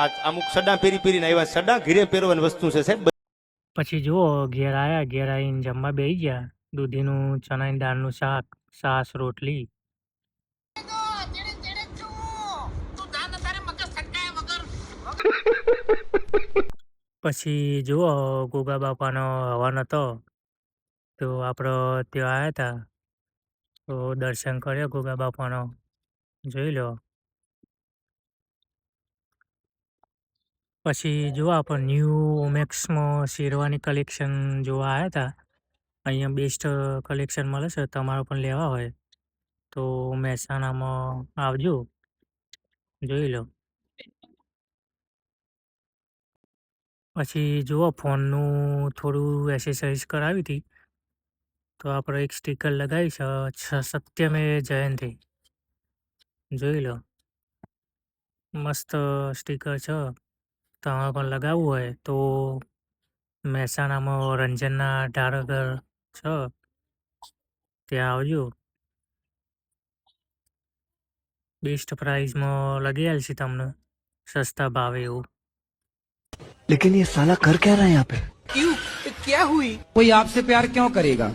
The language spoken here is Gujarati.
આ અમુક સડા પહેરીને આવ્યા. સડા ઘીરે પહેરવાની વસ્તુ છે સાહેબ. પછી જુઓ ઘેર આયા, ઘેર આવીને જમવા બેસી ગયા. દૂધીનું ચણાની દાળનું શાક, છાશ, રોટલી. પછી જુઓ ગોગા બાપાનો હવન હતો, તો આપણો ત્યાં આવ્યા હતા, તો દર્શન કર્યો ગોગા બાપાનો, જોઈ લો. પછી જુઓ આપણે ન્યૂ ઓમેક્સમાં શેરવાની કલેક્શન જોવા આવ્યા હતા. અહીંયા બેસ્ટ કલેક્શન મળે છે, તમારે પણ લેવા હોય તો મહેસાણામાં આવજો, જોઈ લો. પછી જુઓ ફોનનું થોડું એસેસરીઝ કરાવી હતી, તો આપણે એક સ્ટીકર લગાવી છે, સત્યમે જયંતિ, જોઈ લો. મસ્ત સ્ટીકર છે, તમારે પણ લગાવવું હોય તો મહેસાણામાં રંજનના ઢારગર છે, ત્યાં આવજો. બેસ્ટ પ્રાઇસમાં લગી આલશે તમને, સસ્તા ભાવે એવું. लेकिन ये साला कर क्या रहा है यहाँ पे? क्यों? क्या हुई? कोई आपसे प्यार क्यों करेगा?